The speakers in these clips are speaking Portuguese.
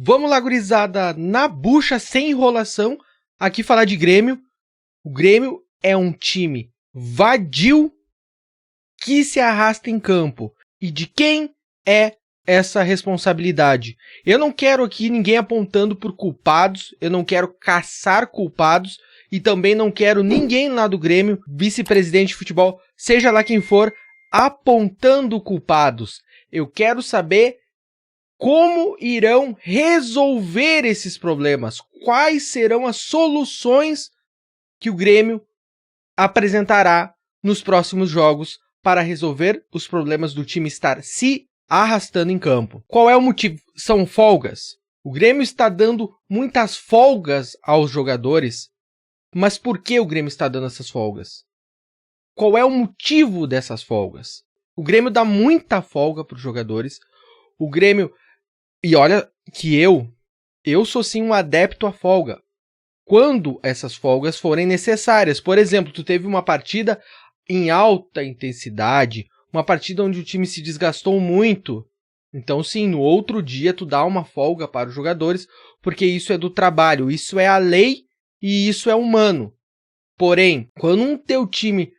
Vamos lá, gurizada, na bucha, sem enrolação, aqui falar de Grêmio. O Grêmio é um time vadio que se arrasta em campo. E de quem é essa responsabilidade? Eu não quero aqui ninguém apontando por culpados, eu não quero caçar culpados e também não quero ninguém lá do Grêmio, vice-presidente de futebol, seja lá quem for, apontando culpados. Eu quero saber como irão resolver esses problemas, quais serão as soluções que o Grêmio apresentará nos próximos jogos para resolver os problemas do time estar se arrastando em campo. Qual é o motivo? São folgas. O Grêmio está dando muitas folgas aos jogadores, mas por que o Grêmio está dando essas folgas? Qual é o motivo dessas folgas? O Grêmio dá muita folga para os jogadores. O Grêmio... E olha que eu sou sim um adepto à folga. Quando essas folgas forem necessárias. Por exemplo, tu teve uma partida em alta intensidade, uma partida onde o time se desgastou muito. Então sim, no outro dia tu dá uma folga para os jogadores, porque isso é do trabalho, isso é a lei e isso é humano. Porém, quando um teu time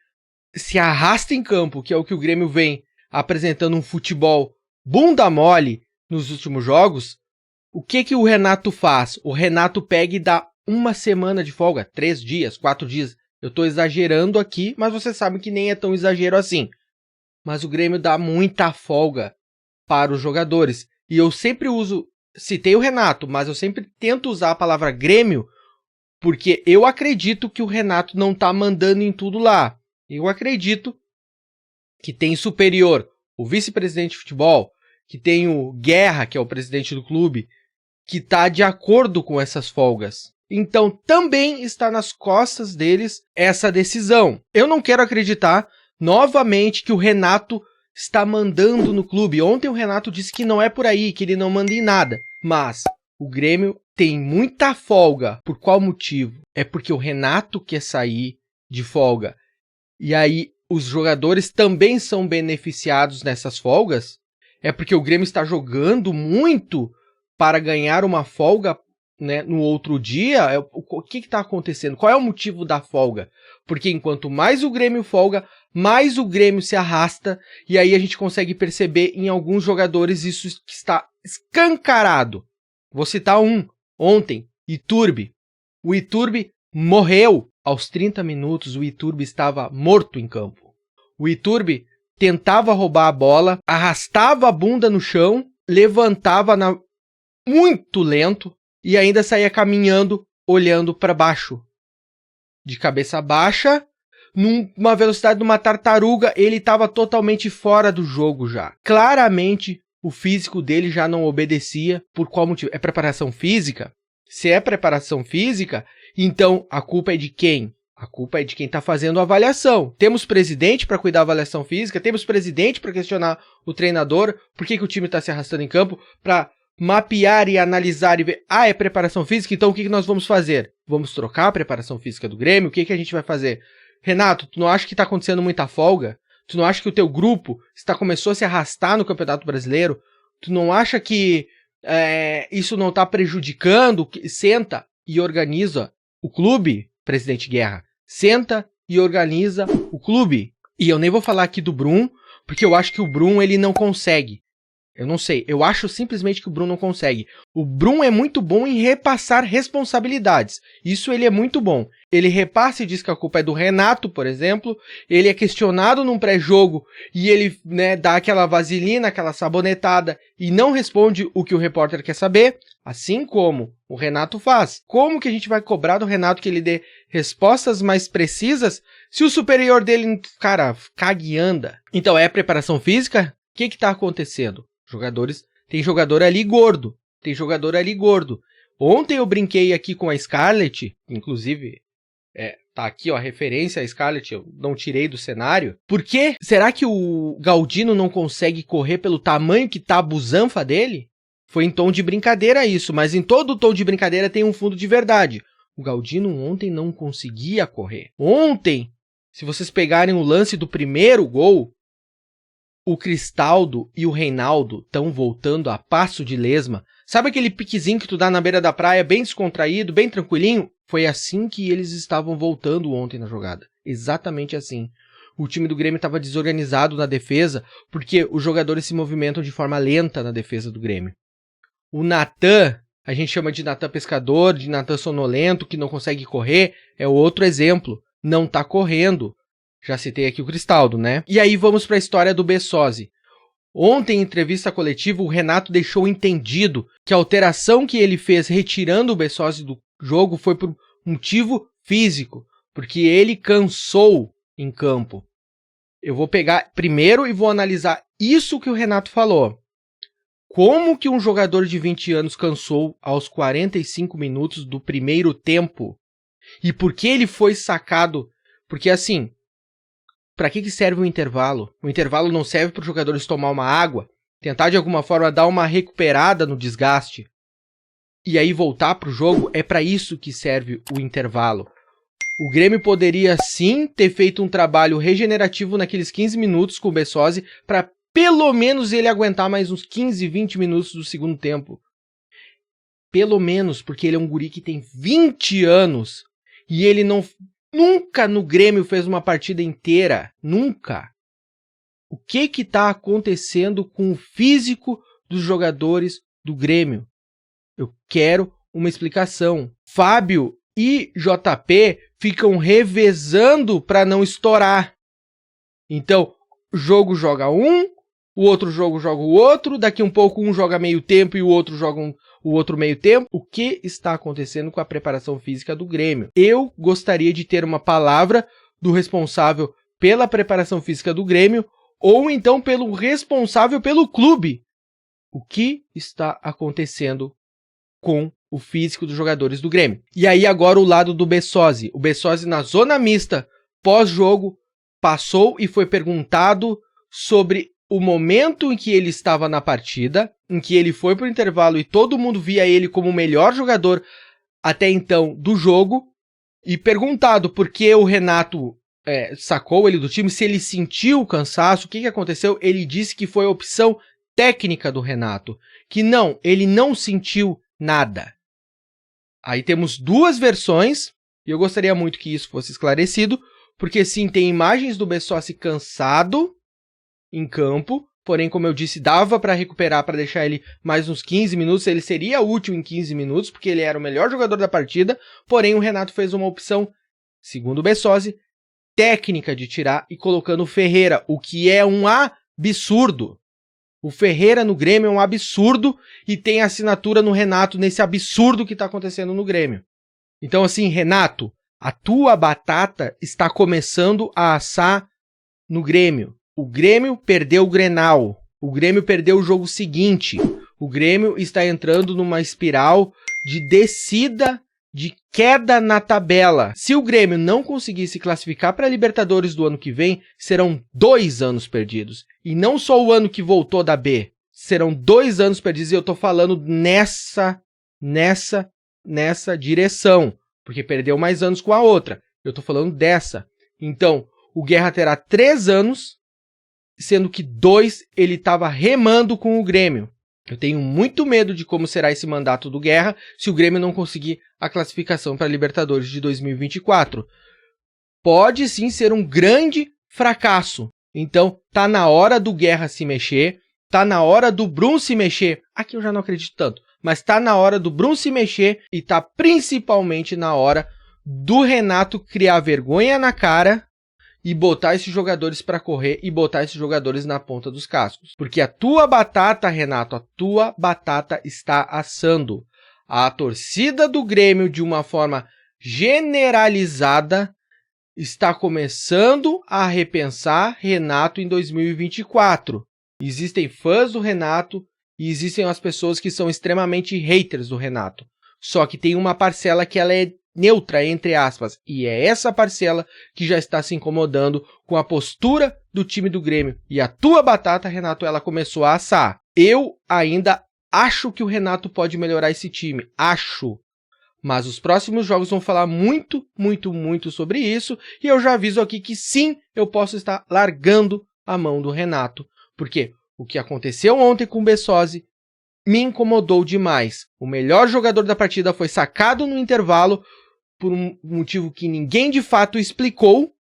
se arrasta em campo, que é o que o Grêmio vem apresentando, um futebol bunda mole nos últimos jogos, o que o Renato faz? O Renato pega e dá uma semana de folga, 3 dias, 4 dias. Eu tô exagerando aqui, mas você sabe que nem é tão exagero assim. Mas o Grêmio dá muita folga para os jogadores. E eu sempre citei o Renato, mas eu sempre tento usar a palavra Grêmio, porque eu acredito que o Renato não tá mandando em tudo lá. Eu acredito que tem superior o vice-presidente de futebol, que tem o Guerra, que é o presidente do clube, que está de acordo com essas folgas. Então, também está nas costas deles essa decisão. Eu não quero acreditar, novamente, que o Renato está mandando no clube. Ontem o Renato disse que não é por aí, que ele não manda em nada. Mas o Grêmio tem muita folga. Por qual motivo? É porque o Renato quer sair de folga. E aí, os jogadores também são beneficiados nessas folgas? É porque o Grêmio está jogando muito para ganhar uma folga, né, no outro dia? O que está acontecendo? Qual é o motivo da folga? Porque enquanto mais o Grêmio folga, mais o Grêmio se arrasta, e aí a gente consegue perceber em alguns jogadores isso que está escancarado. Vou citar um, ontem, Iturbe. O Iturbe morreu aos 30 minutos, o Iturbe estava morto em campo. O Iturbe tentava roubar a bola, arrastava a bunda no chão, levantava muito lento e ainda saía caminhando, olhando para baixo. De cabeça baixa, numa velocidade de uma tartaruga, ele estava totalmente fora do jogo já. Claramente, o físico dele já não obedecia. Por qual motivo? É preparação física? Se é preparação física, então a culpa é de quem? A culpa é de quem está fazendo a avaliação. Temos presidente para cuidar da avaliação física, temos presidente para questionar o treinador, por que o time está se arrastando em campo, para mapear e analisar e ver, é preparação física, então o que nós vamos fazer? Vamos trocar a preparação física do Grêmio? O que a gente vai fazer? Renato, tu não acha que está acontecendo muita folga? Tu não acha que o teu grupo começou a se arrastar no Campeonato Brasileiro? Tu não acha que isso não está prejudicando? Senta e organiza o clube, presidente Guerra. Senta e organiza o clube. E eu nem vou falar aqui do Brum, porque eu acho que o Brum ele não consegue. Eu não sei, eu acho simplesmente que o Brum não consegue. O Brum é muito bom em repassar responsabilidades. Isso ele é muito bom. Ele repassa e diz que a culpa é do Renato, por exemplo. Ele é questionado num pré-jogo e ele, dá aquela vaselina, aquela sabonetada e não responde o que o repórter quer saber, assim como o Renato faz. Como que a gente vai cobrar do Renato que ele dê respostas mais precisas se o superior dele, cara, caga e anda? Então é preparação física? O que está acontecendo? Tem jogador ali gordo. Ontem eu brinquei aqui com a Scarlett, inclusive, tá aqui ó, a referência à Scarlett, eu não tirei do cenário. Por quê? Será que o Galdino não consegue correr pelo tamanho que tá a busanfa dele? Foi em tom de brincadeira isso, mas em todo tom de brincadeira tem um fundo de verdade. O Galdino ontem não conseguia correr. Ontem, se vocês pegarem o lance do primeiro gol, o Cristaldo e o Reinaldo estão voltando a passo de lesma, Sabe aquele piquezinho que tu dá na beira da praia, bem descontraído, bem tranquilinho? Foi assim que eles estavam voltando ontem na jogada. Exatamente assim. O time do Grêmio estava desorganizado na defesa, porque os jogadores se movimentam de forma lenta na defesa do Grêmio. O Natan, a gente chama de Natan pescador, de Natan sonolento, que não consegue correr, é outro exemplo. Não tá correndo. Já citei aqui o Cristaldo, né? E aí vamos para a história do Bessosi. Ontem, em entrevista coletiva, o Renato deixou entendido que a alteração que ele fez retirando o Bessosi do jogo foi por motivo físico, porque ele cansou em campo. Eu vou pegar primeiro e vou analisar isso que o Renato falou. Como que um jogador de 20 anos cansou aos 45 minutos do primeiro tempo? E por que ele foi sacado? Porque assim, para que serve o intervalo? O intervalo não serve para os jogadores tomar uma água, tentar de alguma forma dar uma recuperada no desgaste e aí voltar para o jogo. É para isso que serve o intervalo. O Grêmio poderia sim ter feito um trabalho regenerativo naqueles 15 minutos com o Bessosi para pelo menos ele aguentar mais uns 15, 20 minutos do segundo tempo. Pelo menos, porque ele é um guri que tem 20 anos e ele nunca no Grêmio fez uma partida inteira. Nunca. O que está acontecendo com o físico dos jogadores do Grêmio? Eu quero uma explicação. Fábio e JP ficam revezando para não estourar. Então, o jogo joga um, o outro jogo joga o outro, daqui um pouco um joga meio tempo e o outro joga o outro meio tempo. O que está acontecendo com a preparação física do Grêmio? Eu gostaria de ter uma palavra do responsável pela preparação física do Grêmio ou então pelo responsável pelo clube. O que está acontecendo com o físico dos jogadores do Grêmio? E aí agora o lado do Bessosi. O Bessosi na zona mista, pós-jogo, passou e foi perguntado sobre o momento em que ele estava na partida, em que ele foi para o intervalo e todo mundo via ele como o melhor jogador até então do jogo, e perguntado por que o Renato sacou ele do time, se ele sentiu o cansaço, o que aconteceu. Ele disse que foi a opção técnica do Renato, que não, ele não sentiu nada. Aí temos duas versões, e eu gostaria muito que isso fosse esclarecido, porque sim, tem imagens do Bessosi cansado em campo, porém, como eu disse, dava para recuperar, para deixar ele mais uns 15 minutos, ele seria útil em 15 minutos, porque ele era o melhor jogador da partida, porém o Renato fez uma opção, segundo o Bessosi, técnica de tirar e colocando o Ferreira, o que é um absurdo. O Ferreira no Grêmio é um absurdo e tem assinatura no Renato nesse absurdo que está acontecendo no Grêmio. Então assim, Renato, a tua batata está começando a assar no Grêmio. O Grêmio perdeu o Grenal, o Grêmio perdeu o jogo seguinte, o Grêmio está entrando numa espiral de descida, de queda na tabela. Se o Grêmio não conseguir se classificar para a Libertadores do ano que vem, serão 2 anos perdidos. E não só o ano que voltou da B, serão 2 anos perdidos, e eu estou falando nessa direção, porque perdeu mais anos com a outra. Eu estou falando dessa. Então, o Guerra terá 3 anos, sendo que 2 ele estava remando com o Grêmio. Eu tenho muito medo de como será esse mandato do Guerra se o Grêmio não conseguir a classificação para a Libertadores de 2024. Pode sim ser um grande fracasso. Então, tá na hora do Guerra se mexer, tá na hora do Brum se mexer. Aqui eu já não acredito tanto, mas tá na hora do Brum se mexer e tá principalmente na hora do Renato criar vergonha na cara e botar esses jogadores para correr e botar esses jogadores na ponta dos cascos. Porque a tua batata, Renato, a tua batata está assando. A torcida do Grêmio, de uma forma generalizada, está começando a repensar Renato em 2024. Existem fãs do Renato e existem as pessoas que são extremamente haters do Renato. Só que tem uma parcela que ela é neutra, entre aspas, e é essa parcela que já está se incomodando com a postura do time do Grêmio. E a tua batata, Renato, ela começou a assar. Eu ainda acho que o Renato pode melhorar esse time. Acho. Mas os próximos jogos vão falar muito sobre isso. E eu já aviso aqui que sim, eu posso estar largando a mão do Renato. Porque o que aconteceu ontem com o Bessosi me incomodou demais. O melhor jogador da partida foi sacado no intervalo por um motivo que ninguém de fato explicou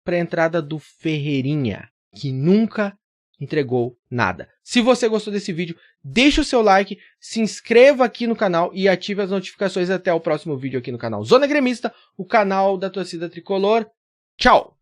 para a entrada do Ferreirinha, que nunca entregou nada. Se você gostou desse vídeo, deixa o seu like, se inscreva aqui no canal e ative as notificações até o próximo vídeo aqui no canal Zona Gremista, o canal da torcida tricolor. Tchau!